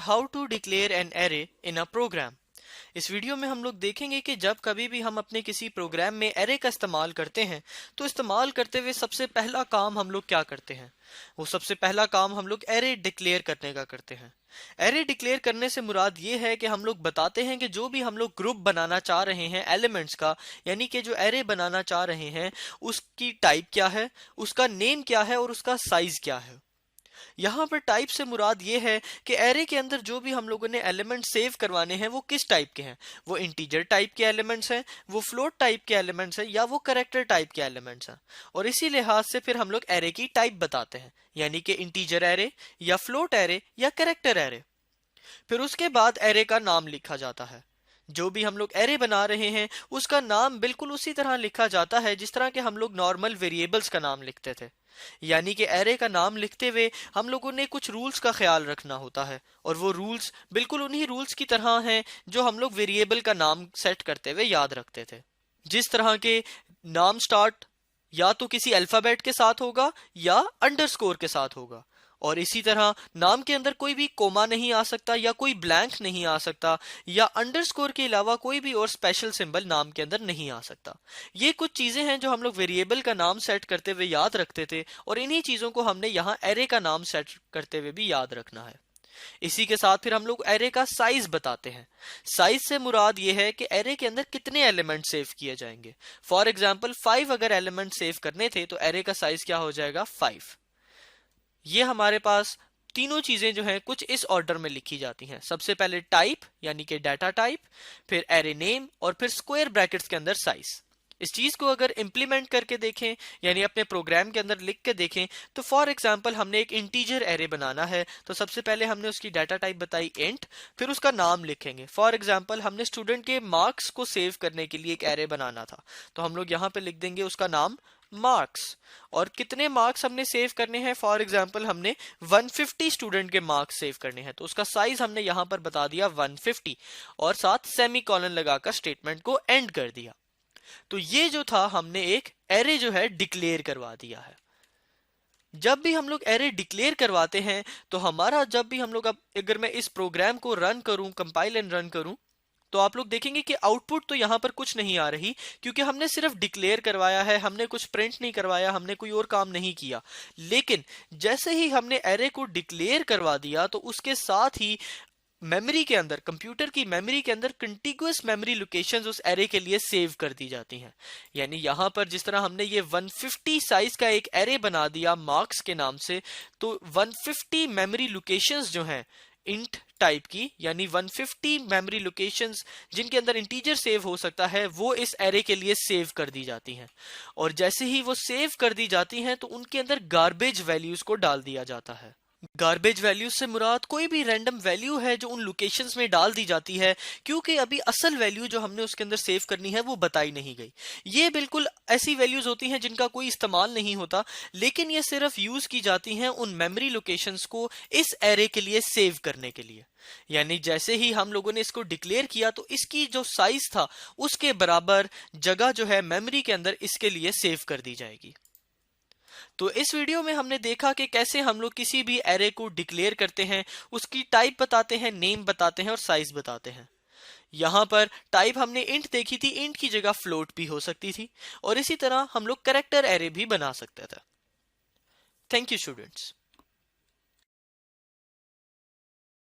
How to declare an array in a program. इस video में हम लोग देखेंगे कि जब कभी भी हम अपने किसी प्रोग्राम में एरे का इस्तेमाल करते हैं तो इस्तेमाल करते हुए सबसे पहला काम हम लोग क्या करते हैं। वो सबसे पहला काम हम लोग एरे डिक्लेयर करने का करते हैं। एरे डिक्लेयर करने से मुराद ये है कि हम लोग बताते हैं कि जो भी हम लोग ग्रुप बनाना चाह रहे हैं एलिमेंट्स का, यानी कि जो एरे बनाना चाह रहे हैं उसकी टाइप क्या है, उसका नेम क्या है और उसका साइज क्या है। यहाँ पर टाइप से मुराद ये है कि एरे के अंदर जो भी हम लोगों ने एलिमेंट सेव करवाने हैं वो किस टाइप के हैं। वो इंटीजर टाइप के एलिमेंट्स हैं, वो फ्लोट टाइप के एलिमेंट्स हैं, या वो कैरेक्टर टाइप के एलिमेंट्स हैं। और इसी लिहाज से फिर हम लोग एरे की टाइप बताते हैं, यानी कि इंटीजर एरे या फ्लोट एरे या कैरेक्टर एरे। फिर उसके बाद एरे का नाम लिखा जाता है। जो भी हम लोग एरे बना रहे हैं उसका नाम बिल्कुल उसी तरह लिखा जाता है जिस तरह के हम लोग नॉर्मल वेरिएबल्स का नाम लिखते थे। यानी कि एरे का नाम लिखते हुए हम लोगों ने कुछ रूल्स का ख्याल रखना होता है, और वो रूल्स बिल्कुल उन्हीं रूल्स की तरह हैं जो हम लोग वेरिएबल का नाम सेट करते हुए याद रखते थे। जिस तरह के नाम स्टार्ट या तो किसी अल्फाबेट के साथ होगा या अंडरस्कोर के साथ होगा, और इसी तरह नाम के अंदर कोई भी कोमा नहीं आ सकता या कोई ब्लैंक नहीं आ सकता, या अंडरस्कोर के अलावा कोई भी और स्पेशल सिंबल नाम के अंदर नहीं आ सकता। ये कुछ चीजें हैं जो हम लोग वेरिएबल का नाम सेट करते हुए याद रखते थे, और इन्हीं चीजों को हमने यहाँ एरे का नाम सेट करते हुए भी याद रखना है। इसी के साथ फिर हम लोग एरे का साइज बताते हैं। साइज से मुराद ये है कि एरे के अंदर कितने एलिमेंट सेव किए जाएंगे। फॉर एग्जाम्पल 5 अगर एलिमेंट सेव करने थे तो एरे का साइज क्या हो जाएगा, 5। ये हमारे पास तीनों चीजें जो हैं कुछ इस ऑर्डर में लिखी जाती हैं। सबसे पहले टाइप यानी कि डाटा टाइप, फिर एरे नेम, और फिर स्क्वायर ब्रैकेट्स के अंदर साइज। इस चीज को अगर इंप्लीमेंट करके देखें, यानी अपने प्रोग्राम के अंदर लिख के देखें, तो फॉर एग्जांपल हमने एक इंटीजर एरे बनाना है तो सबसे पहले हमने उसकी डाटा टाइप बताई इंट, फिर उसका नाम लिखेंगे। फॉर एग्जांपल हमने स्टूडेंट के मार्क्स को सेव करने के लिए एक एरे बनाना था तो हम लोग यहाँ पे लिख देंगे उसका नाम मार्क्स, और कितने मार्क्स हमने सेव करने हैं। फॉर एग्जांपल हमने 150 स्टूडेंट के मार्क्स सेव करने हैं तो उसका साइज हमने यहां पर बता दिया 150, और साथ सेमी कॉलन लगाकर स्टेटमेंट को एंड कर दिया। तो ये जो था हमने एक एरे जो है डिक्लेयर करवा दिया है। जब भी हम लोग एरे डिक्लेयर करवाते हैं तो हमारा जब भी हम लोग, अब अगर मैं इस प्रोग्राम को रन करूं, कंपाइल एंड रन करूं, तो आप लोग देखेंगे कि आउटपुट तो यहां पर कुछ नहीं आ रही, क्योंकि हमने सिर्फ डिक्लेयर करवाया है, हमने कुछ प्रिंट नहीं करवाया, हमने कोई और काम नहीं किया। लेकिन जैसे ही हमने एरे को डिक्लेयर करवा दिया तो उसके साथ ही मेमोरी के अंदर, कंप्यूटर की मेमोरी के अंदर कंटिग्यूअस मेमोरी लोकेशंस उस एरे के लिए सेव कर दी जाती हैं। यानी यहां पर जिस तरह हमने ये 150 साइज का एक एरे बना दिया मार्क्स के नाम से, तो 150 मेमोरी लोकेशंस जो हैं इंट टाइप की, यानी 150 मेमोरी लोकेशंस जिनके अंदर इंटीजर सेव हो सकता है, वो इस एरे के लिए सेव कर दी जाती हैं। और जैसे ही वो सेव कर दी जाती हैं तो उनके अंदर गार्बेज वैल्यूज को डाल दिया जाता है। गार्बेज वैल्यूज से मुराद कोई भी रैंडम वैल्यू है जो उन लोकेशंस में डाल दी जाती है, क्योंकि अभी असल वैल्यू जो हमने उसके अंदर सेव करनी है वो बताई नहीं गई। ये बिल्कुल ऐसी वैल्यूज होती हैं जिनका कोई इस्तेमाल नहीं होता, लेकिन ये सिर्फ यूज की जाती हैं उन मेमोरी लोकेशंस को इस एरे के लिए सेव करने के लिए। यानी जैसे ही हम लोगों ने इसको डिक्लेयर किया तो इसकी जो साइज था उसके बराबर जगह जो है मेमोरी के अंदर इसके लिए सेव कर दी जाएगी। तो इस वीडियो में हमने देखा कि कैसे हम लोग किसी भी एरे को डिक्लेयर करते हैं, उसकी टाइप बताते हैं, नेम बताते हैं और साइज बताते हैं। यहाँ पर टाइप हमने इंट देखी थी, इंट की जगह फ्लोट भी हो सकती थी, और इसी तरह हम लोग कैरेक्टर एरे भी बना सकते थे। Thank you students.